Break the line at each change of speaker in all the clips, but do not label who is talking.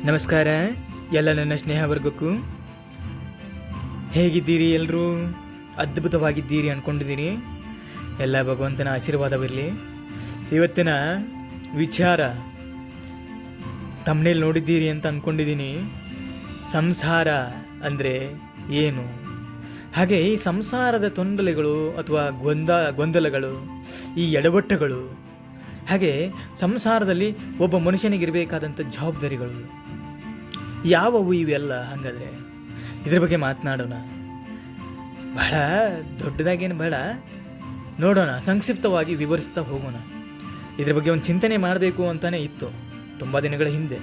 ನಮಸ್ಕಾರ ಎಲ್ಲ ನನ್ನ ಸ್ನೇಹವರ್ಗಕ್ಕೂ. ಹೇಗಿದ್ದೀರಿ? ಎಲ್ಲರೂ ಅದ್ಭುತವಾಗಿದ್ದೀರಿ ಅಂದ್ಕೊಂಡಿದ್ದೀನಿ. ಎಲ್ಲ ಭಗವಂತನ ಆಶೀರ್ವಾದವಿರಲಿ. ಇವತ್ತಿನ ವಿಚಾರ ತಮ್ಮನೇಲಿ ನೋಡಿದ್ದೀರಿ ಅಂತ ಅಂದ್ಕೊಂಡಿದ್ದೀನಿ. ಸಂಸಾರ ಅಂದರೆ ಏನು, ಹಾಗೆ ಈ ಸಂಸಾರದ ತೊಂದರೆಗಳು ಅಥವಾ ಗೊಂದಲಗಳು, ಈ ಎಡವಟ್ಟುಗಳು, ಹಾಗೆ ಸಂಸಾರದಲ್ಲಿ ಒಬ್ಬ ಮನುಷ್ಯನಿಗಿರಬೇಕಾದಂಥ ಜವಾಬ್ದಾರಿಗಳು ಯಾವುವು ಇವೆಲ್ಲ. ಹಾಗಾದರೆ ಇದ್ರ ಬಗ್ಗೆ ಮಾತನಾಡೋಣ. ಬಹಳ ದೊಡ್ಡದಾಗೇನು ಬೇಡ, ನೋಡೋಣ, ಸಂಕ್ಷಿಪ್ತವಾಗಿ ವಿವರಿಸ್ತಾ ಹೋಗೋಣ. ಇದ್ರ ಬಗ್ಗೆ ಒಂದು ಚಿಂತನೆ ಮಾಡಬೇಕು ಅಂತಲೇ ಇತ್ತು ತುಂಬ ದಿನಗಳ ಹಿಂದೆ,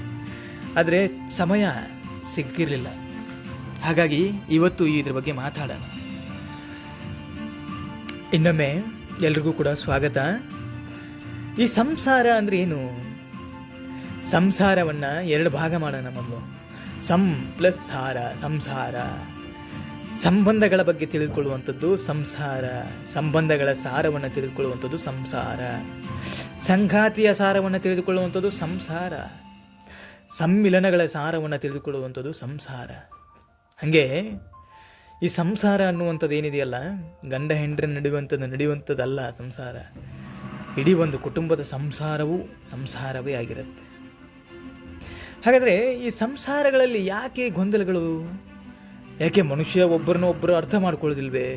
ಆದರೆ ಸಮಯ ಸಿಕ್ಕಿರಲಿಲ್ಲ. ಹಾಗಾಗಿ ಇವತ್ತು ಇದ್ರ ಬಗ್ಗೆ ಮಾತಾಡೋಣ. ಇನ್ನೊಮ್ಮೆ ಎಲ್ರಿಗೂ ಕೂಡ ಸ್ವಾಗತ. ಈ ಸಂಸಾರ ಅಂದರೆ ಏನು? ಸಂಸಾರವನ್ನು ಎರಡು ಭಾಗ ಮಾಡೋಣ. ಮೊದಲು ಸಂ ಪ್ಲಸ್ ಸಾರ. ಸಂಸಾರ ಸಂಬಂಧಗಳ ಬಗ್ಗೆ ತಿಳಿದುಕೊಳ್ಳುವಂಥದ್ದು ಸಂಸಾರ, ಸಂಬಂಧಗಳ ಸಾರವನ್ನು ತಿಳಿದುಕೊಳ್ಳುವಂಥದ್ದು ಸಂಸಾರ, ಸಂಗಾತಿಯ ಸಾರವನ್ನು ತಿಳಿದುಕೊಳ್ಳುವಂಥದ್ದು ಸಂಸಾರ, ಸಮ್ಮಿಲನಗಳ ಸಾರವನ್ನು ತಿಳಿದುಕೊಳ್ಳುವಂಥದ್ದು ಸಂಸಾರ. ಹಾಗೆ ಈ ಸಂಸಾರ ಅನ್ನುವಂಥದ್ದು ಏನಿದೆಯಲ್ಲ, ಗಂಡ ಹೆಂಡರ ನಡೆಯುವಂಥದ್ದಲ್ಲ ಸಂಸಾರ. ಇಡೀ ಒಂದು ಕುಟುಂಬದ ಸಂಸಾರವೂ ಸಂಸಾರವೇ ಆಗಿರುತ್ತೆ. ಹಾಗಾದರೆ ಈ ಸಂಸಾರಗಳಲ್ಲಿ ಯಾಕೆ ಗೊಂದಲಗಳು? ಯಾಕೆ ಮನುಷ್ಯ ಒಬ್ಬರನ್ನೊಬ್ಬರು ಅರ್ಥ ಮಾಡ್ಕೊಳ್ಳೋದಿಲ್ವೇ?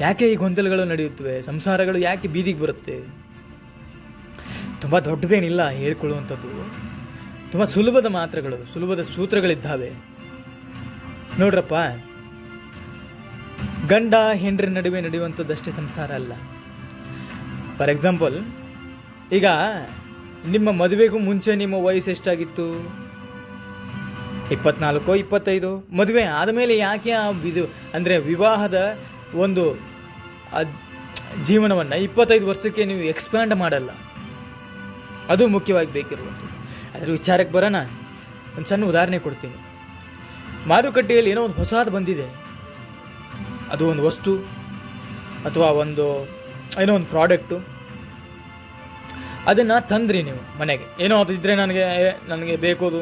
ಯಾಕೆ ಈ ಗೊಂದಲಗಳು ನಡೆಯುತ್ತವೆ? ಸಂಸಾರಗಳು ಯಾಕೆ ಬೀದಿಗೆ ಬರುತ್ತೆ? ತುಂಬ ದೊಡ್ಡದೇನಿಲ್ಲ ಹೇಳ್ಕೊಳ್ಳುವಂಥದ್ದು, ತುಂಬ ಸುಲಭದ ಮಾತ್ರಗಳು, ಸುಲಭದ ಸೂತ್ರಗಳಿದ್ದಾವೆ. ನೋಡ್ರಪ್ಪ, ಗಂಡ ಹೆಂಡರ ನಡುವೆ ನಡೆಯುವಂಥದ್ದಷ್ಟೇ ಸಂಸಾರ ಅಲ್ಲ. ಫಾರ್ ಎಕ್ಸಾಂಪಲ್, ಈಗ ನಿಮ್ಮ ಮದುವೆಗೂ ಮುಂಚೆ ನಿಮ್ಮ ವಯಸ್ಸು ಎಷ್ಟಾಗಿತ್ತು? 24, 25. ಮದುವೆ ಆದಮೇಲೆ ಯಾಕೆ ಇದು ಅಂದರೆ ವಿವಾಹದ ಒಂದು ಜೀವನವನ್ನು 25 ವರ್ಷಕ್ಕೆ ನೀವು ಎಕ್ಸ್ಪ್ಯಾಂಡ್ ಮಾಡಲ್ಲ? ಅದು ಮುಖ್ಯವಾಗಿ ಬೇಕಿರುವಂಥದ್ದು. ಅದರ ವಿಚಾರಕ್ಕೆ ಬರೋಣ. ಒಂದು ಸಣ್ಣ ಉದಾಹರಣೆ ಕೊಡ್ತೀನಿ. ಮಾರುಕಟ್ಟೆಯಲ್ಲಿ ಏನೋ ಒಂದು ಹೊಸದು ಬಂದಿದೆ, ಅದು ಒಂದು ವಸ್ತು ಅಥವಾ ಏನೋ ಒಂದು ಪ್ರಾಡಕ್ಟು. ಅದನ್ನು ತಂದ್ರಿ ನೀವು ಮನೆಗೆ. ಏನೋ ಅದು ಇದ್ದರೆ ನನಗೆ ಬೇಕೋದು,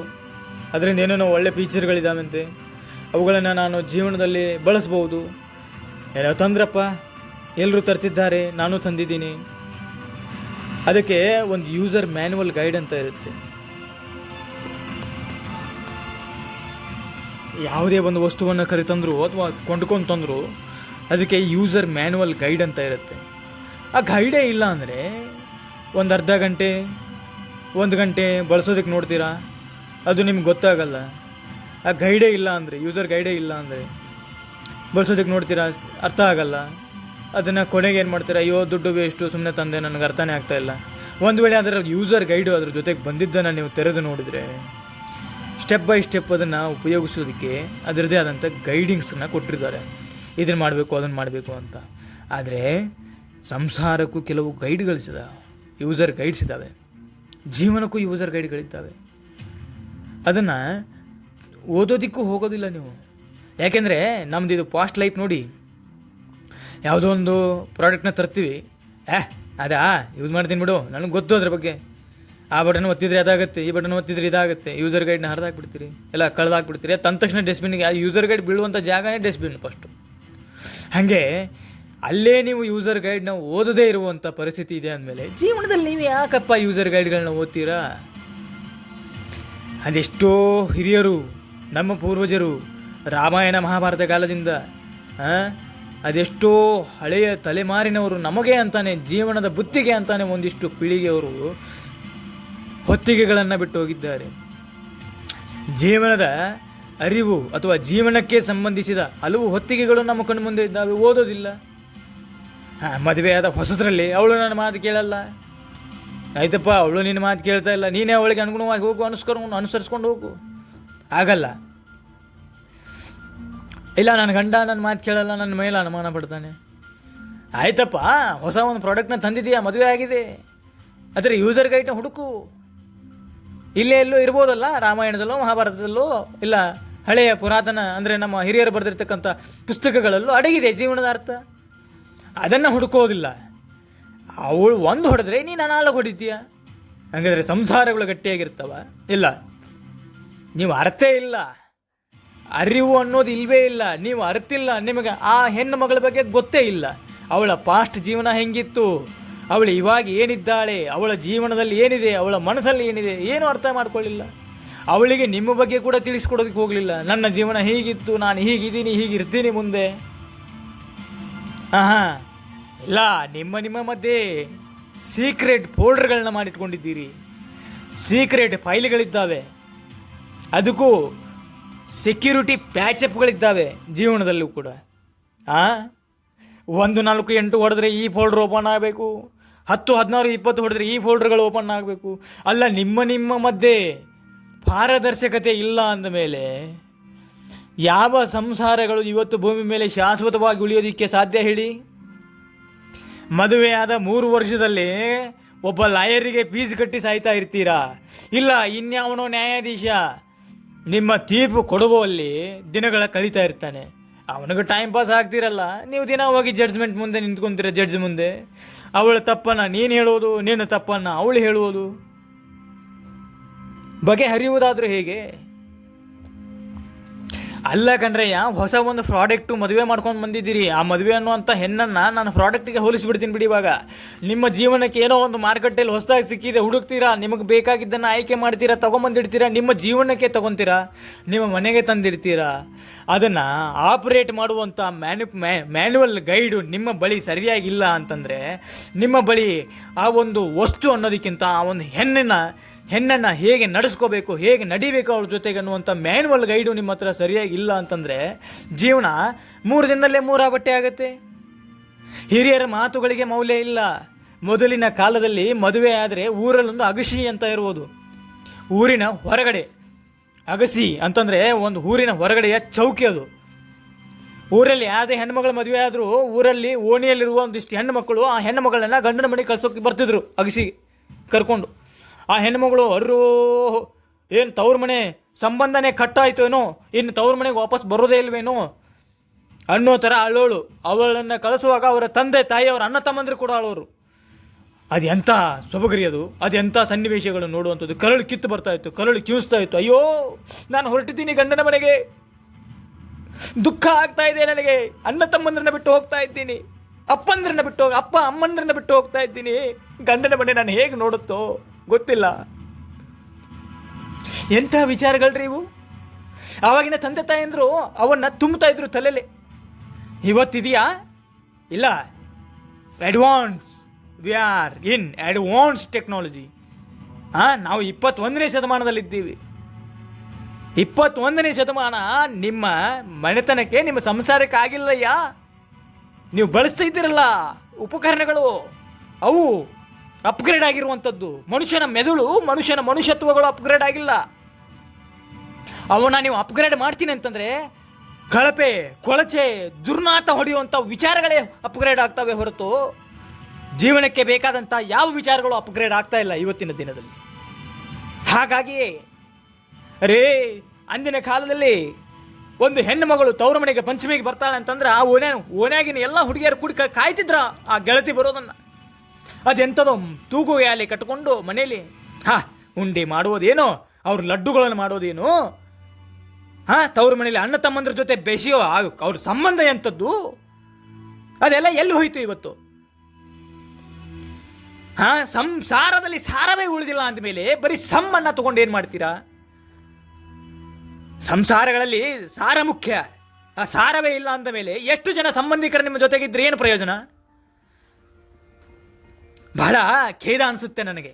ಅದರಿಂದ ಏನೇನೋ ಒಳ್ಳೆ ಫೀಚರ್ಗಳಿದ್ದಾವಂತೆ, ಅವುಗಳನ್ನು ನಾನು ಜೀವನದಲ್ಲಿ ಬಳಸ್ಬೋದು. ಏನೋ ತಂದ್ರಪ್ಪ, ಎಲ್ಲರೂ ತರ್ತಿದ್ದಾರೆ, ನಾನು ತಂದಿದ್ದೀನಿ. ಅದಕ್ಕೆ ಒಂದು ಯೂಸರ್ ಮ್ಯಾನ್ಯುವಲ್ ಗೈಡ್ ಅಂತ ಇರುತ್ತೆ. ಯಾವುದೇ ಒಂದು ವಸ್ತುವನ್ನು ಖರೀತಂದ್ರು ಅಥವಾ ಕೊಂಡ್ಕೊಂಡು ತಂದರು, ಅದಕ್ಕೆ ಯೂಸರ್ ಮ್ಯಾನ್ಯುವಲ್ ಗೈಡ್ ಅಂತ ಇರುತ್ತೆ. ಆ ಗೈಡೇ ಇಲ್ಲ ಅಂದರೆ ಒಂದು ಅರ್ಧ ಗಂಟೆ 1 ಗಂಟೆ ಬಳಸೋದಕ್ಕೆ ನೋಡ್ತೀರಾ, ಅದು ನಿಮ್ಗೆ ಗೊತ್ತಾಗಲ್ಲ. ಆ ಗೈಡೇ ಇಲ್ಲ ಅಂದರೆ, ಯೂಸರ್ ಗೈಡೇ ಇಲ್ಲ ಅಂದರೆ ಬಳಸೋದಕ್ಕೆ ನೋಡ್ತೀರಾ, ಅರ್ಥ ಆಗಲ್ಲ. ಅದನ್ನು ಕೊನೆಗೆ ಏನು ಮಾಡ್ತೀರಾ? ಅಯ್ಯೋ ದುಡ್ಡು ವೇಸ್ಟು, ಸುಮ್ಮನೆ ತಂದೆ, ನನಗೆ ಅರ್ಥನೇ ಆಗ್ತಾಯಿಲ್ಲ. ಒಂದು ವೇಳೆ ಅದರ ಯೂಸರ್ ಗೈಡು ಅದ್ರ ಜೊತೆಗೆ ಬಂದಿದ್ದನ್ನು ನೀವು ತೆರೆದು ನೋಡಿದರೆ, ಸ್ಟೆಪ್ ಬೈ ಸ್ಟೆಪ್ ಅದನ್ನು ಉಪಯೋಗಿಸೋದಕ್ಕೆ ಅದರದ್ದೇ ಆದಂಥ ಗೈಡಿಂಗ್ಸನ್ನು ಕೊಟ್ಟಿದ್ದಾರೆ. ಇದನ್ನು ಮಾಡಬೇಕು, ಅದನ್ನು ಮಾಡಬೇಕು ಅಂತ. ಆದರೆ ಸಂಸಾರಕ್ಕೂ ಕೆಲವು ಗೈಡ್ಗಳಿದ್ದಾವೆ, ಯೂಸರ್ ಗೈಡ್ಸ್ ಇದ್ದಾವೆ. ಜೀವನಕ್ಕೂ ಯೂಸರ್ ಗೈಡ್ಗಳಿದ್ದಾವೆ. ಅದನ್ನು ಓದೋದಕ್ಕೂ ಹೋಗೋದಿಲ್ಲ ನೀವು. ಯಾಕೆಂದರೆ ನಮ್ಮದು ಇದು ಫಾಸ್ಟ್ ಲೈಫ್ ನೋಡಿ. ಯಾವುದೋ ಒಂದು ಪ್ರಾಡಕ್ಟ್ನ ತರ್ತೀವಿ, ಅದಾ ಯೂಸ್ ಮಾಡ್ತೀನಿ ಬಿಡು, ನನಗೆ ಗೊತ್ತು ಅದ್ರ ಬಗ್ಗೆ. ಆ ಬಟನ್ ಒತ್ತಿದ್ರೆ ಅದಾಗುತ್ತೆ, ಈ ಬಟನ್ ಒತ್ತಿದ್ರೆ ಇದಾಗುತ್ತೆ. ಯೂಸರ್ ಗೈಡ್ನ ಹರಿದಾಕ್ಬಿಡ್ತೀರಿ, ಎಲ್ಲ ಕಳೆದಾಕ್ಬಿಡ್ತೀರಿ. ತಂದ ತಕ್ಷಣ ಡಸ್ಟ್ಬಿನ್ಗೆ, ಆ ಯೂಸರ್ ಗೈಡ್ ಬೀಳುವಂಥ ಜಾಗನೇ ಡಸ್ಟ್ಬಿನ್ ಫಸ್ಟು. ಹಾಗೆ ಅಲ್ಲೇ ನೀವು ಯೂಸರ್ ಗೈಡ್ನ ಓದದೇ ಇರುವಂಥ ಪರಿಸ್ಥಿತಿ ಇದೆ ಅಂದಮೇಲೆ ಜೀವನದಲ್ಲಿ ನೀವು ಯಾಕಪ್ಪ ಯೂಸರ್ ಗೈಡ್ಗಳನ್ನ ಓದ್ತೀರಾ? ಅದೆಷ್ಟೋ ಹಿರಿಯರು, ನಮ್ಮ ಪೂರ್ವಜರು, ರಾಮಾಯಣ ಮಹಾಭಾರತ ಕಾಲದಿಂದ ಅದೆಷ್ಟೋ ಹಳೆಯ ತಲೆಮಾರಿನವರು ನಮಗೆ ಅಂತಾನೆ, ಜೀವನದ ಬುತ್ತಿಗೆ ಅಂತಾನೆ ಒಂದಿಷ್ಟು ಪೀಳಿಗೆಯವರು ಹೊತ್ತಿಗೆಗಳನ್ನು ಬಿಟ್ಟು ಹೋಗಿದ್ದಾರೆ. ಜೀವನದ ಅರಿವು ಅಥವಾ ಜೀವನಕ್ಕೆ ಸಂಬಂಧಿಸಿದ ಹಲವು ಹೊತ್ತಿಗೆಗಳು ನಮ್ಮ ಕಣ್ಣು ಮುಂದೆ ಇದ್ದಾವೆ, ಓದೋದಿಲ್ಲ. ಮದುವೆ ಆದ ಹೊಸದ್ರಲ್ಲಿ ಅವಳು ನನ್ನ ಮಾತು ಕೇಳಲ್ಲ, ಆಯ್ತಪ್ಪ ಅವಳು ನಿನ್ನ ಮಾತು ಕೇಳ್ತಾ ಇಲ್ಲ, ನೀನೇ ಅವಳಿಗೆ ಅನುಗುಣವಾಗಿ ಹೋಗು, ಅನುಸರಿಸ್ಕೊಂಡು ಹೋಗು. ಆಗಲ್ಲ. ಇಲ್ಲ, ನನ್ನ ಗಂಡ ನನ್ನ ಮಾತು ಕೇಳಲ್ಲ, ನನ್ನ ಮೇಲೆ ಅನುಮಾನ ಪಡ್ತಾನೆ. ಆಯ್ತಪ್ಪ, ಹೊಸ ಒಂದು ಪ್ರಾಡಕ್ಟ್ನ ತಂದಿದೆಯಾ, ಮದುವೆ ಆಗಿದೆ, ಆದರೆ ಯೂಸರ್ ಗೈಡ್ನ ಹುಡುಕು. ಇಲ್ಲೇ ಎಲ್ಲೋ ಇರ್ಬೋದಲ್ಲ, ರಾಮಾಯಣದಲ್ಲೋ ಮಹಾಭಾರತದಲ್ಲೋ ಇಲ್ಲ ಹಳೆಯ ಪುರಾತನ ಅಂದರೆ ನಮ್ಮ ಹಿರಿಯರು ಬರೆದಿರ್ತಕ್ಕಂಥ ಪುಸ್ತಕಗಳಲ್ಲೂ ಅಡಗಿದೆ ಜೀವನದ ಅರ್ಥ. ಅದನ್ನು ಹುಡುಕೋದಿಲ್ಲ. ಅವಳು ಒಂದು ಹೊಡೆದ್ರೆ ನೀನು ನಾಲ್ಕು ಹೊಡಿತೀಯ. ಹಾಗಾದರೆ ಸಂಸಾರಗಳು ಗಟ್ಟಿಯಾಗಿರ್ತಾವ? ಇಲ್ಲ. ನೀವು ಅರ್ಥೇ ಇಲ್ಲ, ಅರಿವು ಅನ್ನೋದು ಇಲ್ಲವೇ ಇಲ್ಲ, ನೀವು ಅರ್ತಿಲ್ಲ. ನಿಮಗೆ ಆ ಹೆಣ್ಣು ಮಗಳ ಬಗ್ಗೆ ಗೊತ್ತೇ ಇಲ್ಲ. ಅವಳ ಪಾಸ್ಟ್ ಜೀವನ ಹೆಂಗಿತ್ತು, ಅವಳು ಇವಾಗ ಏನಿದ್ದಾಳೆ, ಅವಳ ಜೀವನದಲ್ಲಿ ಏನಿದೆ, ಅವಳ ಮನಸ್ಸಲ್ಲಿ ಏನಿದೆ, ಏನೂ ಅರ್ಥ ಮಾಡ್ಕೊಳ್ಳಿಲ್ಲ. ಅವಳಿಗೆ ನಿಮ್ಮ ಬಗ್ಗೆ ಕೂಡ ತಿಳಿಸ್ಕೊಡೋದಕ್ಕೆ ಹೋಗಲಿಲ್ಲ. ನನ್ನ ಜೀವನ ಹೀಗಿತ್ತು, ನಾನು ಹೀಗಿದ್ದೀನಿ, ಹೀಗಿರ್ತೀನಿ ಮುಂದೆ. ಹಾಂ ಇಲ್ಲ, ನಿಮ್ಮ ಮಧ್ಯೆ ಸೀಕ್ರೆಟ್ ಫೋಲ್ಡರ್ಗಳನ್ನ ಮಾಡಿಟ್ಕೊಂಡಿದ್ದೀರಿ, ಸೀಕ್ರೆಟ್ ಫೈಲ್ಗಳಿದ್ದಾವೆ, ಅದಕ್ಕೂ ಸೆಕ್ಯೂರಿಟಿ ಪ್ಯಾಚಪ್ಗಳಿದ್ದಾವೆ ಜೀವನದಲ್ಲೂ ಕೂಡ. 1, 4, 8 ಹೊಡೆದ್ರೆ ಈ ಫೋಲ್ಡರ್ ಓಪನ್ ಆಗಬೇಕು, 10, 16, 20 ಹೊಡೆದ್ರೆ ಈ ಫೋಲ್ಡರ್ಗಳು ಓಪನ್ ಆಗಬೇಕು. ಅಲ್ಲ, ನಿಮ್ಮ ಮಧ್ಯೆ ಪಾರದರ್ಶಕತೆ ಇಲ್ಲ ಅಂದಮೇಲೆ ಯಾವ ಸಂಸಾರಗಳು ಇವತ್ತು ಭೂಮಿ ಮೇಲೆ ಶಾಶ್ವತವಾಗಿ ಉಳಿಯೋದಕ್ಕೆ ಸಾಧ್ಯ ಹೇಳಿ? ಮದುವೆಯಾದ 3 ವರ್ಷದಲ್ಲಿ ಒಬ್ಬ ಲಾಯರಿಗೆ ಫೀಸ್ ಕಟ್ಟಿ ಸಾಯ್ತಾ ಇರ್ತೀರಾ, ಇಲ್ಲ ಇನ್ಯಾವನೋ ನ್ಯಾಯಾಧೀಶ ನಿಮ್ಮ ತೀರ್ಪು ಕೊಡುವಲ್ಲಿ ದಿನಗಳ ಕಳೀತಾ ಇರ್ತಾನೆ, ಅವನಿಗೆ ಟೈಮ್ ಪಾಸ್ ಆಗ್ತಿರಲ್ಲ. ನೀವು ದಿನ ಹೋಗಿ ಜಡ್ಜ್ಮೆಂಟ್ ಮುಂದೆ ನಿಂತ್ಕೊಂತೀರ, ಜಡ್ಜ್ ಮುಂದೆ. ಅವಳ ತಪ್ಪನ್ನು ನೀನು ಹೇಳೋದು, ನಿನ್ನ ತಪ್ಪನ್ನು ಅವಳು ಹೇಳುವುದು, ಬಗೆಹರಿಯುವುದಾದರೂ ಹೇಗೆ? ಅಲ್ಲ ಕಣ್ರಯ್ಯ, ಹೊಸ ಒಂದು ಪ್ರಾಡಕ್ಟು ಮದುವೆ ಮಾಡ್ಕೊಂಡು ಬಂದಿದ್ದೀರಿ. ಆ ಮದುವೆ ಅನ್ನುವಂಥ ಹೆಣ್ಣನ್ನು ನಾನು ಪ್ರಾಡಕ್ಟಿಗೆ ಹೋಲಿಸಿಬಿಡ್ತೀನಿ ಬಿಡಿ. ಇವಾಗ ನಿಮ್ಮ ಜೀವನಕ್ಕೆ ಏನೋ ಒಂದು ಮಾರುಕಟ್ಟೆಯಲ್ಲಿ ಹೊಸದಾಗಿ ಸಿಕ್ಕಿದೆ, ಹುಡುಕ್ತೀರಾ, ನಿಮಗೆ ಬೇಕಾಗಿದ್ದನ್ನು ಆಯ್ಕೆ ಮಾಡ್ತೀರಾ, ತೊಗೊಂಬಂದಿಡ್ತೀರಾ, ನಿಮ್ಮ ಜೀವನಕ್ಕೆ ತೊಗೊತೀರಾ, ನಿಮ್ಮ ಮನೆಗೆ ತಂದಿಡ್ತೀರಾ. ಅದನ್ನು ಆಪರೇಟ್ ಮಾಡುವಂಥ ಮ್ಯಾನ್ಯುವಲ್ ಗೈಡು ನಿಮ್ಮ ಬಳಿ ಸರಿಯಾಗಿಲ್ಲ ಅಂತಂದರೆ, ನಿಮ್ಮ ಬಳಿ ಆ ಒಂದು ವಸ್ತು ಅನ್ನೋದಕ್ಕಿಂತ ಆ ಒಂದು ಹೆಣ್ಣನ್ನು ಹೇಗೆ ನಡೆಸ್ಕೋಬೇಕು, ಹೇಗೆ ನಡಿಬೇಕು ಅವ್ರ ಜೊತೆಗೆ ಅನ್ನುವಂಥ ಮ್ಯಾನ್ಯುವಲ್ ಗೈಡು ನಿಮ್ಮ ಹತ್ರ ಸರಿಯಾಗಿ ಇಲ್ಲ ಅಂತಂದರೆ ಜೀವನ 3 ದಿನದಲ್ಲೇ 3 ಬಟ್ಟೆ ಆಗುತ್ತೆ. ಹಿರಿಯರ ಮಾತುಗಳಿಗೆ ಮೌಲ್ಯ ಇಲ್ಲ. ಮೊದಲಿನ ಕಾಲದಲ್ಲಿ ಮದುವೆ ಆದರೆ ಊರಲ್ಲೊಂದು ಅಗಸಿ ಅಂತ ಇರುವುದು, ಊರಿನ ಹೊರಗಡೆ. ಅಗಸಿ ಅಂತಂದರೆ ಒಂದು ಊರಿನ ಹೊರಗಡೆಯ ಚೌಕಿ. ಅದು ಊರಲ್ಲಿ ಯಾವುದೇ ಹೆಣ್ಣುಮಗಳ ಮದುವೆ ಆದರೂ ಊರಲ್ಲಿ ಓಣಿಯಲ್ಲಿರುವ ಒಂದಿಷ್ಟು ಹೆಣ್ಣು ಮಕ್ಕಳು ಆ ಹೆಣ್ಣು ಮಗಳನ್ನ ಗಂಡನ ಮನೆಗೆ ಕಳ್ಸೋಕೆ ಬರ್ತಿದ್ರು, ಅಗಸಿ ಕರ್ಕೊಂಡು. ಆ ಹೆಣ್ಣುಮಗಳು ಏನು ತವ್ರ ಮನೆ ಸಂಬಂಧನೇ ಕಟ್ಟಾಯಿತು ಏನೋ, ಇನ್ನು ತವ್ರ ಮನೆಗೆ ವಾಪಸ್ ಬರೋದೇ ಇಲ್ವೇನೋ ಅನ್ನೋ ಥರ ಅಳೋಳು. ಅವಳನ್ನು ಕಳಿಸುವಾಗ ಅವರ ತಂದೆ ತಾಯಿ, ಅವರ ಅಣ್ಣ ತಮ್ಮಂದರು ಕೂಡ ಅಳೋರು. ಅದು ಎಂಥ ಸೊಬಗರಿ, ಅದು ಎಂಥ ಸನ್ನಿವೇಶಗಳು ನೋಡುವಂಥದ್ದು. ಕರಳು ಕಿತ್ತು ಬರ್ತಾ ಇತ್ತು, ಕರಳು ಕಿವಿಸ್ತಾ ಇತ್ತು. ಅಯ್ಯೋ, ನಾನು ಹೊರಟಿದ್ದೀನಿ ಗಂಡನ ಮನೆಗೆ, ದುಃಖ ಆಗ್ತಾ ಇದೆ ನನಗೆ, ಅಣ್ಣ ತಮ್ಮಂದ್ರನ್ನ ಬಿಟ್ಟು ಹೋಗ್ತಾ ಇದ್ದೀನಿ, ಅಪ್ಪಂದ್ರನ್ನ ಬಿಟ್ಟು ಅಪ್ಪ ಅಮ್ಮಂದ್ರನ್ನ ಬಿಟ್ಟು ಹೋಗ್ತಾ ಇದ್ದೀನಿ, ಗಂಡನ ಮನೆ ನಾನು ಹೇಗೆ ನೋಡುತ್ತೋ ಗೊತ್ತಿಲ್ಲ. ಎಂಥ ವಿಚಾರಗಳ್ರಿ ಇವು. ಆವಾಗಿನ ತಂದೆ ತಾಯಂದರು ಅವನ್ನ ತುಂಬುತ್ತಾ ಇದ್ರು ತಲೆಯಲ್ಲಿ. ಇವತ್ತಿದೆಯಾ? ಇಲ್ಲ. We are in advance technology. ನಾವು 21ನೇ ಶತಮಾನದಲ್ಲಿದ್ದೀವಿ. 21ನೇ ಶತಮಾನ ನಿಮ್ಮ ಮನೆತನಕ್ಕೆ, ನಿಮ್ಮ ಸಂಸಾರಕ್ಕೆ ಆಗಿಲ್ಲಯ್ಯ. ನೀವು ಬಳಸ್ತಾ ಇದ್ದೀರಲ್ಲ ಉಪಕರಣಗಳು, ಅವು ಅಪ್ಗ್ರೇಡ್ ಆಗಿರುವಂಥದ್ದು. ಮನುಷ್ಯನ ಮೆದುಳು, ಮನುಷ್ಯನ ಮನುಷ್ಯತ್ವಗಳು ಅಪ್ಗ್ರೇಡ್ ಆಗಿಲ್ಲ. ಅವನ್ನ ನೀವು ಅಪ್ಗ್ರೇಡ್ ಮಾಡ್ತೀನಿ ಅಂತಂದರೆ ಕಳಪೆ, ಕೊಳಚೆ, ದುರ್ನಾತ ಹೊಡೆಯುವಂಥ ವಿಚಾರಗಳೇ ಅಪ್ಗ್ರೇಡ್ ಆಗ್ತವೆ ಹೊರತು ಜೀವನಕ್ಕೆ ಬೇಕಾದಂಥ ಯಾವ ವಿಚಾರಗಳು ಅಪ್ಗ್ರೇಡ್ ಆಗ್ತಾ ಇಲ್ಲ ಇವತ್ತಿನ ದಿನದಲ್ಲಿ. ಹಾಗಾಗಿ ಅಂದಿನ ಕಾಲದಲ್ಲಿ ಒಂದು ಹೆಣ್ಣು ಮಗಳು ತವ್ರ ಮನೆಗೆ ಪಂಚಮಿಗೆ ಬರ್ತಾಳೆ ಅಂತಂದ್ರೆ ಆ ಓಣ್ಯಾಗಿನ ಎಲ್ಲ ಹುಡುಗಿಯರು ಕುಡಿ ಕಾಯ್ತಿದ್ರ ಆ ಗೆಳತಿ ಬರೋದನ್ನು. ಅದೆಂಥದೋ ತೂಗು ಯಾಲೆ ಕಟ್ಕೊಂಡು ಮನೇಲಿ ಉಂಡೆ ಮಾಡುವುದೇನೋ, ಅವ್ರ ಲಡ್ಡುಗಳನ್ನು ಮಾಡೋದೇನು, ತವ್ರ ಮನೇಲಿ ಅಣ್ಣ ತಮ್ಮಂದ್ರ ಜೊತೆ ಬೆಸೆಯೋ ಅವ್ರ ಸಂಬಂಧ ಎಂಥದ್ದು, ಅದೆಲ್ಲ ಎಲ್ಲಿ ಹೋಯ್ತು ಇವತ್ತು? ಸಂಸಾರದಲ್ಲಿ ಸಾರವೇ ಉಳಿದಿಲ್ಲ ಅಂದಮೇಲೆ ಬರೀ ಸಮ್ಮನ್ನ ತಗೊಂಡು ಏನು ಮಾಡ್ತೀರಾ? ಸಂಸಾರಗಳಲ್ಲಿ ಸಾರ ಮುಖ್ಯ. ಆ ಸಾರವೇ ಇಲ್ಲ ಅಂದ ಮೇಲೆ ಎಷ್ಟು ಜನ ಸಂಬಂಧಿಕರು ನಿಮ್ಮ ಜೊತೆಗಿದ್ರೆ ಏನು ಪ್ರಯೋಜನ? ಬಹಳ ಖೇದ ಅನಿಸುತ್ತೆ ನನಗೆ.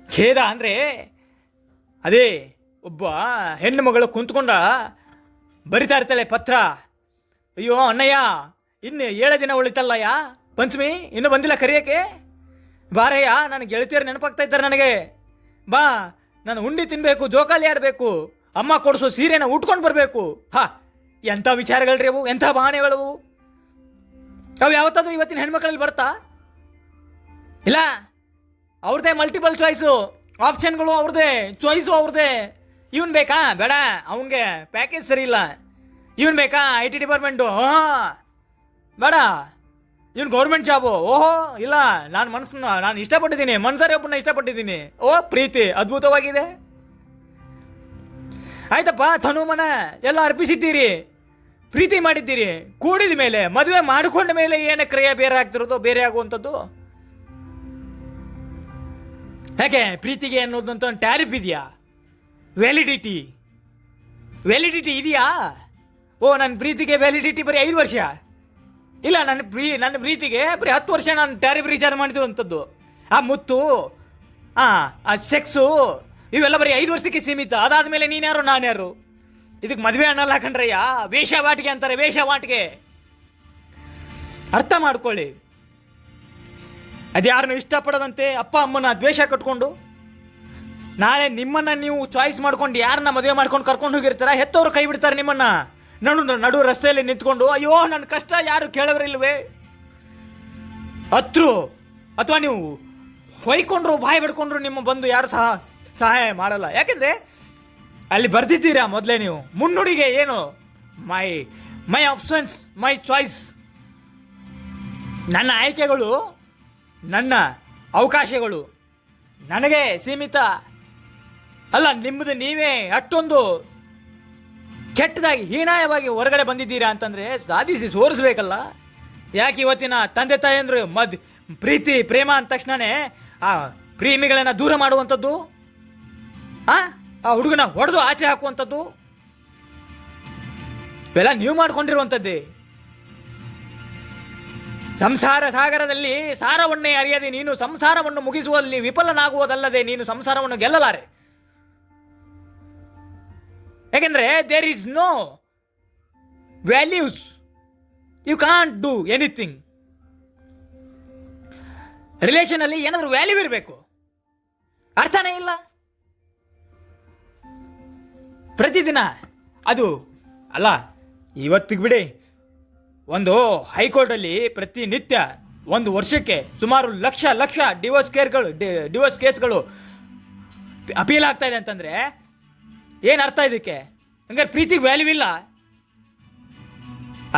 ಖೇದ ಅಂದರೆ ಅದೇ ಒಬ್ಬ ಹೆಣ್ಣು ಮಗಳು ಕುಂತ್ಕೊಂಡ ಬರಿತಾ ಇರ್ತಾಳೆ ಪತ್ರ. ಅಯ್ಯೋ ಅಣ್ಣಯ್ಯ, ಇನ್ನು 7 ದಿನ ಉಳಿತಲ್ಲಯ್ಯ ಪಂಚಮಿ, ಇನ್ನೂ ಬಂದಿಲ್ಲ ಕರೆಯೋಕ್ಕೆ, ಬಾರಯ್ಯ, ನನ್ನ ಗೆಳತಿಯರು ನೆನಪಾಗ್ತಾ ಇದ್ದಾರೆ ನನಗೆ, ಬಾ, ನಾನು ಉಂಡಿ ತಿನ್ನಬೇಕು, ಜೋಕಾಲಿ ಆಡಬೇಕು, ಅಮ್ಮ ಕೊಡಿಸೋ ಸೀರೆನ ಉಟ್ಕೊಂಡು ಬರಬೇಕು. ಎಂಥ ವಿಚಾರಗಳ್ರಿ ಅವು, ಎಂಥ ಭಾವನೆಗಳು ಅವು. ಯಾವತ್ತಾದ್ರೂ ಇವತ್ತಿನ ಹೆಣ್ಮಕ್ಳಲ್ಲಿ ಬರ್ತಾ ಇಲ್ಲ? ಅವ್ರದ್ದೇ ಮಲ್ಟಿಪಲ್ ಚಾಯ್ಸು, ಆಪ್ಷನ್ಗಳು ಅವ್ರದ್ದೇ, ಚಾಯ್ಸು ಅವ್ರದ್ದೇ. ಇವನ್ ಬೇಕಾ? ಬೇಡ, ಅವನಿಗೆ ಪ್ಯಾಕೇಜ್ ಸರಿ ಇಲ್ಲ. ಇವನ್ ಬೇಕಾ? IT ಡಿಪಾರ್ಟ್ಮೆಂಟು, ಬೇಡ. ಇವನು ಗೌರ್ಮೆಂಟ್ ಜಾಬು, ಓಹೋ ಇಲ್ಲ, ನಾನು ಇಷ್ಟಪಟ್ಟಿದ್ದೀನಿ, ಮನ್ಸರಿ ಒಬ್ಬನ ಇಷ್ಟಪಟ್ಟಿದ್ದೀನಿ. ಪ್ರೀತಿ ಅದ್ಭುತವಾಗಿದೆ. ಆಯ್ತಪ್ಪ, ತನುಮನ ಎಲ್ಲ ಅರ್ಪಿಸಿದ್ದೀರಿ, ಪ್ರೀತಿ ಮಾಡಿದ್ದೀರಿ. ಕೂಡಿದ ಮೇಲೆ, ಮದುವೆ ಮಾಡಿಕೊಂಡ ಮೇಲೆ ಏನು ಕ್ರಿಯೆ ಬೇರೆ ಆಗ್ತಿರೋದು, ಬೇರೆ ಆಗುವಂಥದ್ದು? ಯಾಕೆ ಪ್ರೀತಿಗೆ ಅನ್ನೋದಂತ ಒಂದು ಟ್ಯಾರಿಫ್ ಇದೆಯಾ? ವ್ಯಾಲಿಡಿಟಿ ಇದೆಯಾ? ಓ, ನನ್ನ ಪ್ರೀತಿಗೆ ವ್ಯಾಲಿಡಿಟಿ ಬರೀ 5 ವರ್ಷ ಇಲ್ಲ, ನನ್ನ ಪ್ರೀತಿಗೆ ಬರೀ 10 ವರ್ಷ ನಾನು ಟ್ಯಾರಿಫ್ ರೀಚಾರ್ಜ್ ಮಾಡಿರುವಂಥದ್ದು. ಆ ಮುತ್ತು, ಆ ಸೆಕ್ಸು, ಇವೆಲ್ಲ ಬರೀ 5 ವರ್ಷಕ್ಕೆ ಸೀಮಿತ. ಅದಾದ್ಮೇಲೆ ನೀನ್ಯಾರು ನಾನ್ಯಾರು? ಇದಕ್ಕೆ ಮದುವೆ ಅನ್ನಲ್ಲ ಕಣ್ರಯ್ಯ, ವೇಷವಾಟಿಕೆ ಅಂತಾರೆ, ವೇಷವಾಟಿಕೆ. ಅರ್ಥ ಮಾಡ್ಕೊಳ್ಳಿ. ಅದ್ಯಾರನ್ನು ಇಷ್ಟಪಡದಂತೆ ಅಪ್ಪ ಅಮ್ಮನ ದ್ವೇಷ ಕಟ್ಕೊಂಡು ನಾಳೆ ನಿಮ್ಮನ್ನ ನೀವು ಚಾಯ್ಸ್ ಮಾಡ್ಕೊಂಡು ಯಾರನ್ನ ಮದುವೆ ಮಾಡ್ಕೊಂಡು ಕರ್ಕೊಂಡು ಹೋಗಿರ್ತಾರ, ಹೆತ್ತವರು ಕೈ ಬಿಡ್ತಾರೆ ನಿಮ್ಮನ್ನ. ನಡು ರಸ್ತೆಯಲ್ಲಿ ನಿಂತ್ಕೊಂಡು, ಅಯ್ಯೋ ನನ್ನ ಕಷ್ಟ ಯಾರು ಕೇಳೋರಿಲ್ವೇ ಹತ್ರು, ಅಥವಾ ನೀವು ಹೊಯ್ಕೊಂಡ್ರು ಬಾಯಿ ಬಿಡ್ಕೊಂಡ್ರು ನಿಮ್ಮ ಬಂದು ಯಾರು ಸಹಾಯ ಮಾಡಲ್ಲ. ಯಾಕೆಂದ್ರೆ ಅಲ್ಲಿ ಬರ್ದಿದ್ದೀರಾ ಮೊದಲೇ ನೀವು ಮುನ್ನುಡಿಗೆ, ಏನು ಮೈ ಆಪ್ಷನ್ಸ್, ಮೈ ಚಾಯ್ಸ್, ನನ್ನ ಆಯ್ಕೆಗಳು, ನನ್ನ ಅವಕಾಶಗಳು ನನಗೆ ಸೀಮಿತ ಅಲ್ಲ. ನಿಮ್ಮದು ನೀವೇ ಅಷ್ಟೊಂದು ಕೆಟ್ಟದಾಗಿ ಹೀನಾಯವಾಗಿ ಹೊರಗಡೆ ಬಂದಿದ್ದೀರಾ ಅಂತಂದರೆ ಸಾಧಿಸಿ ತೋರಿಸ್ಬೇಕಲ್ಲ. ಯಾಕೆ ಇವತ್ತಿನ ತಂದೆ ತಾಯಿಯಂದ್ರು ಪ್ರೀತಿ ಪ್ರೇಮ ಅಂದ ತಕ್ಷಣನೇ ಆ ಪ್ರೇಮಿಗಳನ್ನ ದೂರ ಮಾಡುವಂಥದ್ದು, ಆ ಹುಡುಗನ ಹೊಡೆದು ಆಚೆ ಹಾಕುವಂಥದ್ದು, ಇವೆಲ್ಲ ನೀವು ಮಾಡ್ಕೊಂಡಿರುವಂಥದ್ದೇ. ಸಂಸಾರ ಸಾಗರದಲ್ಲಿ ಸಾರವನ್ನೇ ಅರಿಯದೆ ನೀನು ಸಂಸಾರವನ್ನು ಮುಗಿಸುವಲ್ಲಿ ವಿಫಲನಾಗುವುದಲ್ಲದೆ ನೀನು ಸಂಸಾರವನ್ನು ಗೆಲ್ಲಲಾರೆ. ಯಾಕೆಂದ್ರೆ there is no values, you can't do anything. Relation ಅಲ್ಲಿ ಏನಾದರೂ ವ್ಯಾಲ್ಯೂ ಇರಬೇಕು, ಅರ್ಥನೇ ಇಲ್ಲ. ಪ್ರತಿದಿನ ಅದು ಅಲ್ಲ, ಇವತ್ತಿಗೆ ಬಿಡಿ, ಒಂದು ಹೈಕೋರ್ಟಲ್ಲಿ ಪ್ರತಿನಿತ್ಯ 1 ವರ್ಷಕ್ಕೆ ಸುಮಾರು ಲಕ್ಷ ಡಿವೋರ್ಸ್ ಕೇಸ್ಗಳು ಅಪೀಲ್ ಆಗ್ತಾ ಇದೆ ಅಂತಂದರೆ ಏನು ಅರ್ಥ ಇದಕ್ಕೆ? ಹಂಗಾರೆ ಪ್ರೀತಿಗೆ ವ್ಯಾಲ್ಯೂ ಇಲ್ಲ.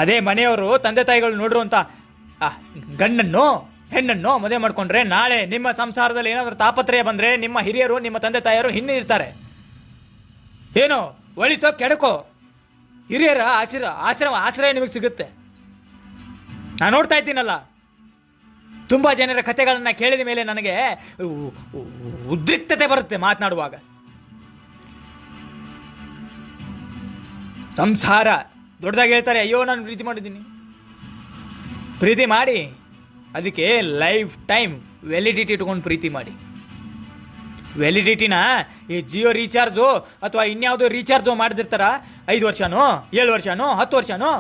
ಅದೇ ಮನೆಯವರು ತಂದೆ ತಾಯಿಗಳು ನೋಡಿರುವಂಥ ಗಂಡನ್ನು ಹೆಣ್ಣನ್ನು ಮದುವೆ ಮಾಡಿಕೊಂಡ್ರೆ ನಾಳೆ ನಿಮ್ಮ ಸಂಸಾರದಲ್ಲಿ ಏನಾದರೂ ತಾಪತ್ರಯ ಬಂದರೆ ನಿಮ್ಮ ಹಿರಿಯರು, ನಿಮ್ಮ ತಂದೆ ತಾಯಿಯರು ಹಿಂದೆ ಇರ್ತಾರೆ. ಏನೋ ಒಳಿತೋ ಕೆಡಕೋ ಹಿರಿಯರ ಆಶ್ರಯ ನಿಮಗೆ ಸಿಗುತ್ತೆ. ನಾನು ನೋಡ್ತಾ ಇದ್ದೀನಲ್ಲ, ತುಂಬ ಜನರ ಕಥೆಗಳನ್ನು ಕೇಳಿದ ಮೇಲೆ ನನಗೆ ಉದ್ರಿಕ್ತತೆ ಬರುತ್ತೆ ಮಾತನಾಡುವಾಗ. ಸಂಸಾರ ದೊಡ್ಡದಾಗಿ ಹೇಳ್ತಾರೆ, ಅಯ್ಯೋ ನಾನು ಪ್ರೀತಿ ಮಾಡಿದ್ದೀನಿ. ಪ್ರೀತಿ ಮಾಡಿ ಅದಕ್ಕೆ ಲೈಫ್ ಟೈಮ್ ವ್ಯಾಲಿಡಿಟಿ ಇಟ್ಕೊಂಡು ಪ್ರೀತಿ ಮಾಡಿ. ವ್ಯಾಲಿಡಿಟಿನ ಈ ಜಿಯೋ ರೀಚಾರ್ಜು ಅಥವಾ ಇನ್ಯಾವುದೋ ರೀಚಾರ್ಜು ಮಾಡಿದಿರ್ತಾರ, 5 ವರ್ಷನೋ 7 ವರ್ಷನೋ 10 ವರ್ಷನೋ,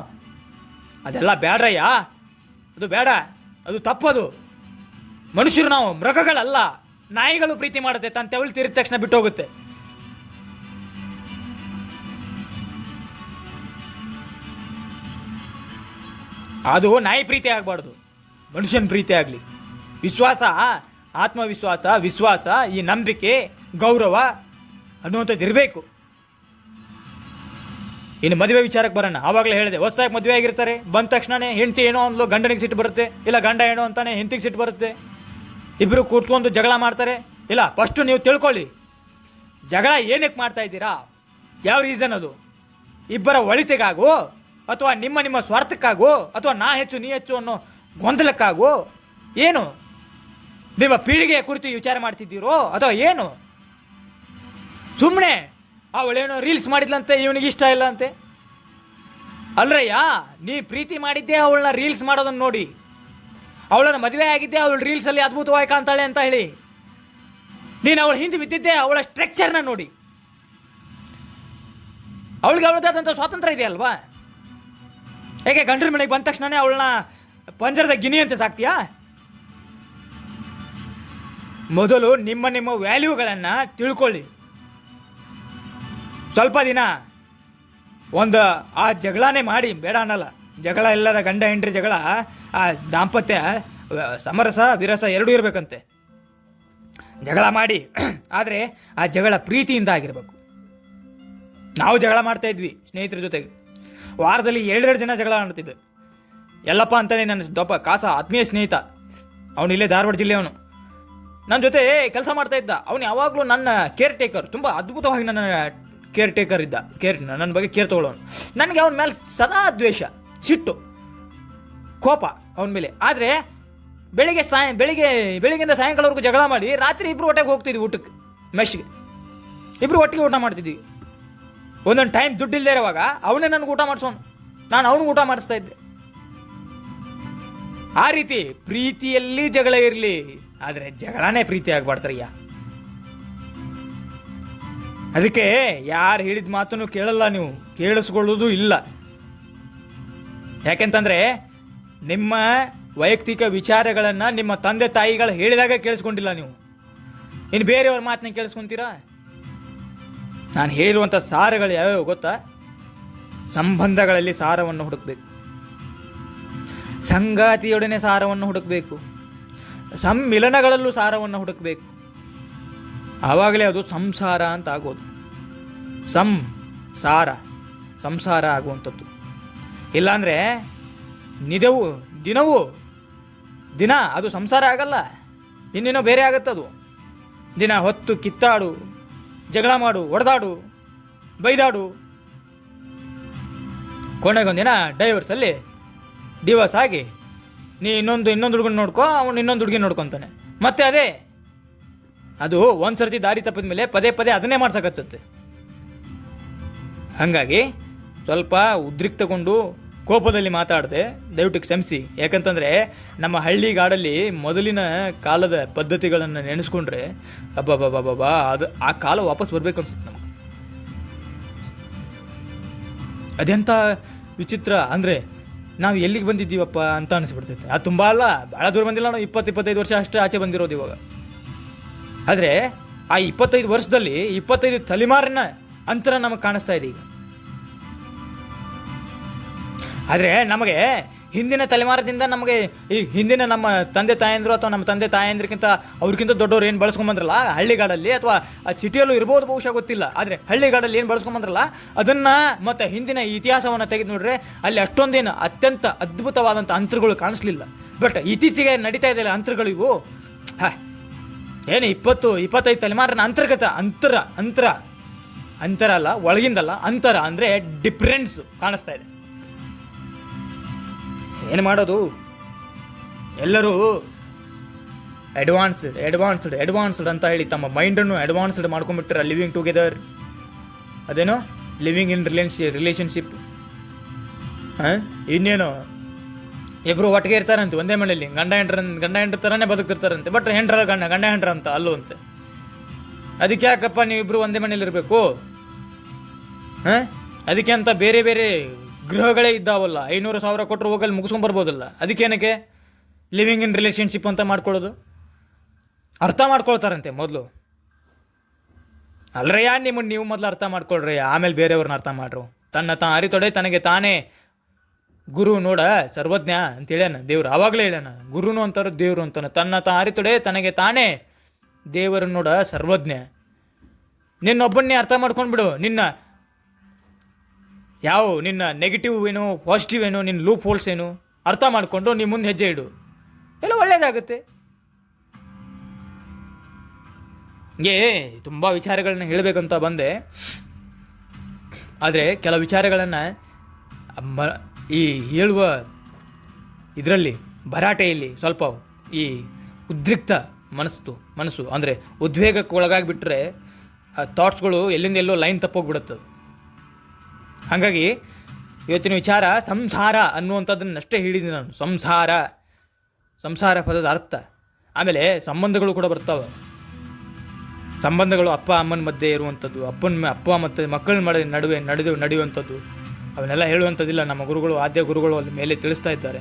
ಅದೆಲ್ಲ ಬೇಡ್ರಯ್ಯ, ಅದು ಬೇಡ, ಅದು ತಪ್ಪದು. ಮನುಷ್ಯರು ನಾವು ಮೃಗಗಳಲ್ಲ. ನಾಯಿಗಳು ಪ್ರೀತಿ ಮಾಡುತ್ತೆ, ತನ್ನ ತೆವಳು ತೀರಿದ ತಕ್ಷಣ ಬಿಟ್ಟು ಹೋಗುತ್ತೆ. ಅದು ನಾಯಿ ಪ್ರೀತಿ ಆಗಬಾರ್ದು, ಮನುಷ್ಯನ ಪ್ರೀತಿ ಆಗಲಿ. ವಿಶ್ವಾಸ, ವಿಶ್ವಾಸ, ಈ ನಂಬಿಕೆ, ಗೌರವ ಅನ್ನುವಂಥದ್ದು ಇರಬೇಕು. ಇನ್ನು ಮದುವೆ ವಿಚಾರಕ್ಕೆ ಬರೋಣ. ಆವಾಗಲೇ ಹೇಳಿದೆ, ಹೊಸದಾಗಿ ಮದುವೆ ಆಗಿರ್ತಾರೆ, ಬಂದ ತಕ್ಷಣನೇ ಹೆಂಡತಿ ಏನೋ ಅಂದ್ಲು ಗಂಡನಿಗೆ ಸಿಟ್ಟು ಬರುತ್ತೆ, ಇಲ್ಲ ಗಂಡ ಏನೋ ಅಂತಾನೆ ಹೆಂಡತಿಗೆ ಸಿಟ್ಟು ಬರುತ್ತೆ. ಇಬ್ಬರು ಕೂತ್ಕೊಂಡು ಜಗಳ ಮಾಡ್ತಾರೆ. ಇಲ್ಲ, ಫಸ್ಟು ನೀವು ತಿಳ್ಕೊಳ್ಳಿ, ಜಗಳ ಏನಕ್ಕೆ ಮಾಡ್ತಾ ಇದ್ದೀರಾ, ಯಾವ ರೀಸನ್ ಅದು? ಇಬ್ಬರ ಒಳಿತಿಗಾಗೋ, ಅಥವಾ ನಿಮ್ಮ ಸ್ವಾರ್ಥಕ್ಕಾಗೋ, ಅಥವಾ ನಾ ಹೆಚ್ಚು ನೀ ಹೆಚ್ಚು ಅನ್ನೋ ಗೊಂದಲಕ್ಕಾಗೋ, ಏನು ನಿಮ್ಮ ಪೀಳಿಗೆಯ ಕುರಿತು ವಿಚಾರ ಮಾಡ್ತಿದ್ದೀರೋ ಅಥವಾ ಏನು? ಸುಮ್ಮನೆ ಅವಳೇನೋ ರೀಲ್ಸ್ ಮಾಡಿದ್ಲಂತೆ, ಇವನಿಗೆ ಇಷ್ಟ ಇಲ್ಲ ಅಂತೆ. ಅಲ್ರಯ್ಯ, ನೀ ಪ್ರೀತಿ ಮಾಡಿದ್ದೆ ಅವಳನ್ನ ರೀಲ್ಸ್ ಮಾಡೋದನ್ನು ನೋಡಿ, ಅವಳನ್ನ ಮದುವೆ ಆಗಿದ್ದೆ ಅವಳು ರೀಲ್ಸಲ್ಲಿ ಅದ್ಭುತವಾಗಿ ಕಾಣ್ತಾಳೆ ಅಂತ ಹೇಳಿ. ನೀನು ಅವಳ ಹಿಂದೆ ಬಿದ್ದಿದ್ದೆ ಅವಳ ಸ್ಟ್ರಕ್ಚರ್ನ ನೋಡಿ. ಅವಳಿಗೆ ಅವಳದಾದಂಥ ಸ್ವಾತಂತ್ರ್ಯ ಇದೆ ಅಲ್ವಾ? ಹೇಗೆ ಗಂಡ್ರ ಮನೆಗೆ ಬಂದ ತಕ್ಷಣನೇ ಅವಳನ್ನ ಪಂಜರದ ಗಿನಿ ಅಂತ ಸಾಕ್ತೀಯಾ? ಮೊದಲು ನಿಮ್ಮ ವ್ಯಾಲ್ಯೂಗಳನ್ನು ತಿಳ್ಕೊಳ್ಳಿ. ಸ್ವಲ್ಪ ದಿನ ಆ ಜಗಳನೇ ಮಾಡಿ, ಬೇಡ ಅನ್ನಲ್ಲ, ಜಗಳ ಇಲ್ಲದ ಗಂಡ ಹೆಂಡ್ರಿ ಜಗಳ, ಆ ದಾಂಪತ್ಯ ಸಮರಸ ವಿರಸ ಎರಡೂ ಇರಬೇಕಂತೆ. ಜಗಳ ಮಾಡಿ, ಆದರೆ ಆ ಜಗಳ ಪ್ರೀತಿಯಿಂದ ಆಗಿರಬೇಕು. ನಾವು ಜಗಳ ಮಾಡ್ತಾ ಇದ್ವಿ ಸ್ನೇಹಿತರ ಜೊತೆಗೆ, ವಾರದಲ್ಲಿ 2 ಜನ ಜಗಳ ಆಡ್ತಿದ್ದೆ. ಎಲ್ಲಪ್ಪ ಅಂತಲೇ ನನ್ನ ಕಾಸ ಆತ್ಮೀಯ ಸ್ನೇಹಿತ, ಅವನು ಇಲ್ಲೇ ಧಾರವಾಡ ಜಿಲ್ಲೆಯವನು, ನನ್ನ ಜೊತೆ ಕೆಲಸ ಮಾಡ್ತಾ ಇದ್ದ. ಅವನು ಯಾವಾಗಲೂ ನನ್ನ ಕೇರ್ ಟೇಕರ್, ತುಂಬ ಅದ್ಭುತವಾಗಿ ನನ್ನ ಕೇರ್ ಟೇಕರ್ ಇದ್ದ, ನನ್ನ ಬಗ್ಗೆ ಕೇರ್ ತೊಗೊಳ್ಳೋನು. ನನಗೆ ಅವನ ಮೇಲೆ ಸದಾ ದ್ವೇಷ, ಸಿಟ್ಟು, ಕೋಪ ಅವನ ಮೇಲೆ. ಆದರೆ ಬೆಳಿಗ್ಗೆಯಿಂದ ಸಾಯಂಕಾಲವರೆಗೂ ಜಗಳ ಮಾಡಿ ರಾತ್ರಿ ಇಬ್ಬರು ಒಟ್ಟಿಗೆ ಹೋಗ್ತಿದ್ವಿ ಊಟಕ್ಕೆ, ಮೆಶ್ಗೆ ಇಬ್ಬರು ಒಟ್ಟಿಗೆ ಊಟ ಮಾಡ್ತಿದ್ವಿ. ಒಂದೊಂದು ಟೈಮ್ ದುಡ್ಡು ಇಲ್ಲದೆ ಇರುವಾಗ ಅವನೇ ನನಗೆ ಊಟ ಮಾಡಿಸೋನು, ನಾನು ಅವನಿಗೆ ಊಟ ಮಾಡಿಸ್ತಾ ಇದ್ದೆ. ಆ ರೀತಿ ಪ್ರೀತಿಯಲ್ಲಿ ಜಗಳ ಇರಲಿ, ಆದರೆ ಜಗಳನೇ ಪ್ರೀತಿ ಆಗ್ಬಾರ್ದ್ರಯ್ಯ. ಅದಕ್ಕೆ ಯಾರು ಹೇಳಿದ ಮಾತನ್ನು ಕೇಳಲ್ಲ, ನೀವು ಕೇಳಿಸ್ಕೊಳ್ಳೋದು ಇಲ್ಲ. ಯಾಕೆಂತಂದ್ರೆ ನಿಮ್ಮ ವೈಯಕ್ತಿಕ ವಿಚಾರಗಳನ್ನು ನಿಮ್ಮ ತಂದೆ ತಾಯಿಗಳು ಹೇಳಿದಾಗ ಕೇಳಿಸ್ಕೊಂಡಿಲ್ಲ ನೀವು, ಇನ್ನು ಬೇರೆಯವ್ರ ಮಾತನ್ನ ಕೇಳಿಸ್ಕೊಂತೀರಾ? ನಾನು ಹೇಳಿರುವಂಥ ಸಾರಗಳು ಯಾವ್ಯಾವ ಗೊತ್ತಾ? ಸಂಬಂಧಗಳಲ್ಲಿ ಸಾರವನ್ನು ಹುಡುಕಬೇಕು, ಸಂಗಾತಿಯೊಡನೆ ಸಾರವನ್ನು ಹುಡುಕಬೇಕು, ಸಮ್ಮಿಲನಗಳಲ್ಲೂ ಸಾರವನ್ನು ಹುಡುಕಬೇಕು. ಆವಾಗಲೇ ಅದು ಸಂಸಾರ ಅಂತ ಆಗೋದು. ಸಂಸಾರ ಆಗುವಂಥದ್ದು. ಇಲ್ಲಾಂದರೆ ದಿನ ಅದು ಸಂಸಾರ ಆಗಲ್ಲ, ಇನ್ನೇನೋ ಬೇರೆ ಆಗತ್ತದು. ದಿನ ಹೊತ್ತು ಕಿತ್ತಾಡು, ಜಗಳ ಮಾಡು, ಹೊಡೆದಾಡು, ಬೈದಾಡು, ಕೊನೆಗೊಂದಿನ ಡಿವೋರ್ಸ್ ಆಗಿ ನೀ ಇನ್ನೊಂದು ಹುಡುಗನ ನೋಡ್ಕೋ, ಅವನು ಇನ್ನೊಂದು ಹುಡುಗಿ ನೋಡ್ಕೊತಾನೆ. ಮತ್ತೆ ಅದೇ ಅದು ಒಂದ್ಸರ್ತಿ ದಾರಿ ತಪ್ಪಿದ ಮೇಲೆ ಪದೇ ಪದೇ ಅದನ್ನೇ ಮಾಡ್ಸಕಚ್ಚತ್ತೆ. ಹಾಗಾಗಿ ಸ್ವಲ್ಪ ಉದ್ರಿಕ್ತಗೊಂಡು ಕೋಪದಲ್ಲಿ ಮಾತಾಡದೆ ದಯವಿಟ್ಟು ಕ್ಷಮಿಸಿ. ಯಾಕಂತಂದರೆ ನಮ್ಮ ಹಳ್ಳಿಗಾಡಲ್ಲಿ ಮೊದಲಿನ ಕಾಲದ ಪದ್ಧತಿಗಳನ್ನು ನೆನೆಸ್ಕೊಂಡ್ರೆ ಅಬ್ಬಬ್ಬಬ್ಬಬ್ಬಾ, ಅದು ಆ ಕಾಲ ವಾಪಸ್ ಬರ್ಬೇಕು ಅನ್ಸುತ್ತೆ ನಮಗೆ. ಅದೆಂಥ ವಿಚಿತ್ರ ಅಂದರೆ ನಾವು ಎಲ್ಲಿಗೆ ಬಂದಿದ್ದೀವಪ್ಪ ಅಂತ ಅನಿಸ್ಬಿಡ್ತೈತೆ. ಅದು ತುಂಬ ಅಲ್ಲ, ಭಾಳ ದೂರ ಬಂದಿಲ್ಲ, ನಾವು 20-25 ವರ್ಷ ಅಷ್ಟೇ ಆಚೆ ಬಂದಿರೋದು ಇವಾಗ. ಆದರೆ ಆ 25 ವರ್ಷದಲ್ಲಿ 25 ತಲೆಮಾರಿನ ಅಂತರ ನಮಗೆ ಕಾಣಿಸ್ತಾ ಇದೆ ಈಗ. ಆದರೆ ನಮಗೆ ಹಿಂದಿನ ತಲೆಮಾರದಿಂದ ನಮಗೆ ಈ ಹಿಂದಿನ ನಮ್ಮ ತಂದೆ ತಾಯಂದರು ಅಥವಾ ನಮ್ಮ ತಂದೆ ತಾಯಂದ್ರಿಗಿಂತ ಅವ್ರಿಗಿಂತ ದೊಡ್ಡವ್ರು ಏನು ಬಳಸ್ಕೊಂಬಂದ್ರಲ್ಲ ಹಳ್ಳಿಗಾಡಲ್ಲಿ, ಅಥವಾ ಸಿಟಿಯಲ್ಲೂ ಇರ್ಬೋದು ಬಹುಶಃ ಗೊತ್ತಿಲ್ಲ, ಆದರೆ ಹಳ್ಳಿಗಾಡಲ್ಲಿ ಏನು ಬಳಸ್ಕೊಂಬಂದ್ರಲ್ಲ ಅದನ್ನು ಮತ್ತು ಹಿಂದಿನ ಇತಿಹಾಸವನ್ನು ತೆಗೆದು ನೋಡ್ರೆ ಅಲ್ಲಿ ಅಷ್ಟೊಂದೇನು ಅತ್ಯಂತ ಅದ್ಭುತವಾದಂಥ ಅಂತರಗಳು ಕಾಣಿಸ್ಲಿಲ್ಲ. ಬಟ್ ಇತ್ತೀಚೆಗೆ ನಡೀತಾ ಇದೆಯಲ್ಲ ಅಂತರಗಳು ಇವು, ಏನು 20-25 ತಲೆಮಾರಿನ ಅಂತರ್ಗತ ಅಂತರ ಅಲ್ಲ, ಒಳಗಿಂದಲ್ಲ, ಅಂತರ ಅಂದರೆ ಡಿಫ್ರೆನ್ಸು ಕಾಣಿಸ್ತಾ ಇದೆ. ಏನು ಮಾಡೋದು? ಎಲ್ಲರೂ ಅಡ್ವಾನ್ಸ್ಡ್ ಅಂತ ಹೇಳಿ ತಮ್ಮ ಮೈಂಡನ್ನು ಅಡ್ವಾನ್ಸ್ಡ್ ಮಾಡ್ಕೊಂಡ್ಬಿಟ್ರೆ ಲಿವಿಂಗ್ ಟುಗೆದರ್, ಅದೇನೋ ಲಿವಿಂಗ್ ಇನ್ ರಿಲೇಷನ್ಶಿಪ್. ಇನ್ನೇನು ಇಬ್ಬರು ಒಟ್ಟಿಗೆ ಇರ್ತಾರಂತೆ ಒಂದೇ ಮನೆಯಲ್ಲಿ, ಗಂಡ ಹೆಂಡ್ರ ಥರನೇ ಬದುಕ್ತಿರ್ತಾರಂತೆ. ಬಟ್ ಗಂಡ ಹೆಂಡ್ರ ಅಂತ ಅಲ್ಲೂ ಅಂತೆ. ಅದಕ್ಕೆ ಯಾಕಪ್ಪ ನೀವಿಬ್ಬರು ಒಂದೇ ಮನೇಲಿ ಇರಬೇಕು? ಅದಕ್ಕೆ ಅಂತ ಬೇರೆ ಬೇರೆ ಗೃಹಗಳೇ ಇದ್ದಾವಲ್ಲ, 500,000 ಕೊಟ್ಟರು ಹೋಗಲ್ಲಿ ಮುಗಿಸ್ಕೊಂಬರ್ಬೋದಲ್ಲ. ಅದಕ್ಕೇನಕ್ಕೆ ಲಿವಿಂಗ್ ಇನ್ ರಿಲೇಷನ್ಶಿಪ್ ಅಂತ ಮಾಡ್ಕೊಳ್ಳೋದು? ಅರ್ಥ ಮಾಡ್ಕೊಳ್ತಾರಂತೆ ಮೊದಲು. ಅಲ್ರಯ್ಯ, ನೀವು ಮೊದಲು ಅರ್ಥ ಮಾಡ್ಕೊಳ್ರಿ, ಆಮೇಲೆ ಬೇರೆಯವ್ರನ್ನ ಅರ್ಥ ಮಾಡ್ರು. ತನ್ನ ಅರಿತೊಡೆ ತನಗೆ ತಾನೇ ಗುರು ನೋಡ ಸರ್ವಜ್ಞ ಅಂತ ಹೇಳ್ಯಾನ ದೇವ್ರು. ಆವಾಗಲೇ ಹೇಳ್ಯಾನ, ಗುರುನು ಅಂತಾರ ದೇವ್ರು ಅಂತಾನ. ತನ್ನ ಅರಿತೊಡೆ ತನಗೆ ತಾನೇ ದೇವರು ನೋಡ ಸರ್ವಜ್ಞ. ನಿನ್ನೊಬ್ಬನ್ನೇ ಅರ್ಥ ಮಾಡ್ಕೊಂಡ್ಬಿಡು. ನಿನ್ನ ನೆಗೆಟಿವ್ ಏನು ಪಾಸಿಟಿವ್ ಏನು, ನಿನ್ನ ಲೂಪ್ ಹೋಲ್ಸ್ ಏನು ಅರ್ಥ ಮಾಡಿಕೊಂಡು ನೀ ಮುಂದೆ ಹೆಜ್ಜೆ ಇಡು, ಎಲ್ಲ ಒಳ್ಳೇದಾಗುತ್ತೆ. ಹೀಗೆ ತುಂಬ ವಿಚಾರಗಳನ್ನ ಹೇಳಬೇಕಂತ ಬಂದೆ. ಆದರೆ ಕೆಲವು ವಿಚಾರಗಳನ್ನು ಈ ಹೇಳುವ ಇದರಲ್ಲಿ ಭರಾಟೆಯಲ್ಲಿ ಸ್ವಲ್ಪ ಈ ಉದ್ರಿಕ್ತ ಮನಸ್ಸು ಅಂದರೆ ಉದ್ವೇಗಕ್ಕೆ ಒಳಗಾಗಿಬಿಟ್ರೆ ಆ ಥಾಟ್ಸ್ಗಳು ಎಲ್ಲಿಂದ ಎಲ್ಲೋ ಲೈನ್ ತಪ್ಪೋಗ್ಬಿಡುತ್ತೆ. ಹಾಗಾಗಿ ಇವತ್ತಿನ ವಿಚಾರ ಸಂಸಾರ ಅನ್ನುವಂಥದ್ದನ್ನಷ್ಟೇ ಹೇಳಿದ್ದೀನಿ ನಾನು. ಸಂಸಾರ ಪದದ ಅರ್ಥ. ಆಮೇಲೆ ಸಂಬಂಧಗಳು ಕೂಡ ಬರ್ತಾವೆ. ಸಂಬಂಧಗಳು ಅಪ್ಪ ಅಮ್ಮನ ಮಧ್ಯೆ ಇರುವಂಥದ್ದು, ಅಪ್ಪ ಮತ್ತು ಮಕ್ಕಳ ನಡುವೆ ನಡೆಯುವಂಥದ್ದು, ಅವನ್ನೆಲ್ಲ ಹೇಳುವಂಥದ್ದಿಲ್ಲ. ನಮ್ಮ ಗುರುಗಳು, ಆದ್ಯ ಗುರುಗಳು ಅಲ್ಲಿ ಮೇಲೆ ತಿಳಿಸ್ತಾ ಇದ್ದಾರೆ.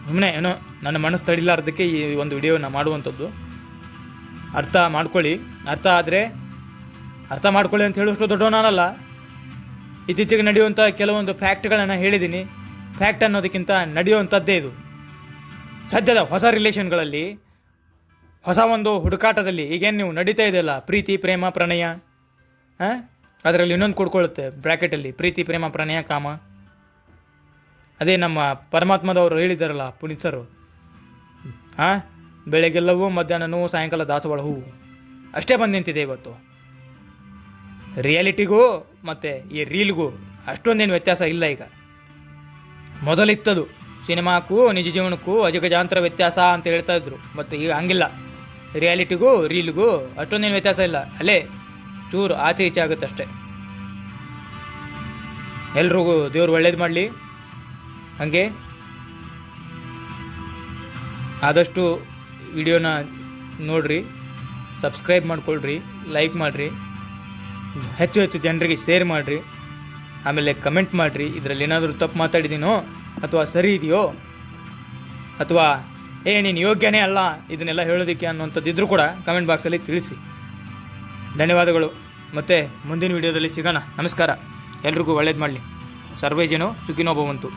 ಸುಮ್ಮನೆ ಏನೋ ನನ್ನ ಮನಸ್ಸು ತಡಿಲಾರ್ದಕ್ಕೆ ಈ ಒಂದು ವಿಡಿಯೋನ ಮಾಡುವಂಥದ್ದು. ಅರ್ಥ ಮಾಡ್ಕೊಳ್ಳಿ. ಅರ್ಥ ಮಾಡ್ಕೊಳ್ಳಿ ಅಂತ ಹೇಳುವಷ್ಟು ದೊಡ್ಡವನಾನಲ್ಲ. ಇತ್ತೀಚೆಗೆ ನಡೆಯುವಂಥ ಕೆಲವೊಂದು ಫ್ಯಾಕ್ಟ್ಗಳನ್ನು ಹೇಳಿದ್ದೀನಿ. ಫ್ಯಾಕ್ಟ್ ಅನ್ನೋದಕ್ಕಿಂತ ನಡೆಯುವಂಥದ್ದೇ ಇದು. ಸದ್ಯದ ಹೊಸ ರಿಲೇಷನ್ಗಳಲ್ಲಿ, ಹೊಸ ಒಂದು ಹುಡುಕಾಟದಲ್ಲಿ ಈಗೇನು ನೀವು ನಡೀತಾ ಇದೆಯಲ್ಲ, ಪ್ರೀತಿ, ಪ್ರೇಮ, ಪ್ರಣಯ, ಅದರಲ್ಲಿ ಇನ್ನೊಂದು ಕೊಡ್ಕೊಳ್ಳುತ್ತೆ ಬ್ರ್ಯಾಕೆಟಲ್ಲಿ, ಪ್ರೀತಿ, ಪ್ರೇಮ, ಪ್ರಣಯ, ಕಾಮ. ಅದೇ ನಮ್ಮ ಪರಮಾತ್ಮದವರು ಹೇಳಿದಾರಲ್ಲ ಪುನೀತರು, ಬೆಳಗ್ಗೆಲ್ಲವೂ, ಮಧ್ಯಾಹ್ನ ನೋವು, ಸಾಯಂಕಾಲ ದಾಸವಾಳ ಹೂವು. ಅಷ್ಟೇ ಬಂದು ನಿಂತಿದೆ ಇವತ್ತು. ರಿಯಾಲಿಟಿಗೂ ಮತ್ತು ಈ ರೀಲ್ಗೂ ಅಷ್ಟೊಂದೇನು ವ್ಯತ್ಯಾಸ ಇಲ್ಲ ಈಗ. ಮೊದಲಿತ್ತದು ಸಿನಿಮಾಕ್ಕೂ ನಿಜ ಜೀವನಕ್ಕೂ ಅಜಗಜಾಂತರ ವ್ಯತ್ಯಾಸ ಅಂತ ಹೇಳ್ತಾ ಇದ್ರು, ಮತ್ತು ಈಗ ಹಂಗಿಲ್ಲ. ರಿಯಾಲಿಟಿಗೂ ರೀಲ್ಗೂ ಅಷ್ಟೊಂದೇನು ವ್ಯತ್ಯಾಸ ಇಲ್ಲ, ಅಲ್ಲೇ ಚೂರು ಆಚೆ ಈಚೆ ಆಗುತ್ತೆ ಅಷ್ಟೆ. ಎಲ್ರಿಗೂ ದೇವ್ರು ಒಳ್ಳೇದು ಮಾಡಲಿ. ಹಾಗೆ ಆದಷ್ಟು ವಿಡಿಯೋನ ನೋಡಿರಿ, ಸಬ್ಸ್ಕ್ರೈಬ್ ಮಾಡ್ಕೊಳ್ರಿ, ಲೈಕ್ ಮಾಡಿರಿ, ಹೆಚ್ಚು ಹೆಚ್ಚು ಜನರಿಗೆ ಶೇರ್ ಮಾಡಿರಿ, ಆಮೇಲೆ ಕಮೆಂಟ್ ಮಾಡಿರಿ. ಇದರಲ್ಲಿ ಏನಾದರೂ ತಪ್ಪು ಮಾತಾಡಿದ್ದೀನೋ ಅಥವಾ ಸರಿ ಇದೆಯೋ ಅಥವಾ ನೀನು ಯೋಗ್ಯನೇ ಅಲ್ಲ ಇದನ್ನೆಲ್ಲ ಹೇಳೋದಕ್ಕೆ ಅನ್ನೋಂಥದ್ದಿದ್ರೂ ಕೂಡ ಕಮೆಂಟ್ ಬಾಕ್ಸಲ್ಲಿ ತಿಳಿಸಿ. ಧನ್ಯವಾದಗಳು. ಮತ್ತು ಮುಂದಿನ ವಿಡಿಯೋದಲ್ಲಿ ಸಿಗೋಣ. ನಮಸ್ಕಾರ. ಎಲ್ರಿಗೂ ಒಳ್ಳೇದು ಮಾಡಲಿ. ಸರ್ವೇ ಜನೋ ಸುಖಿನೋ ಭವಂತು.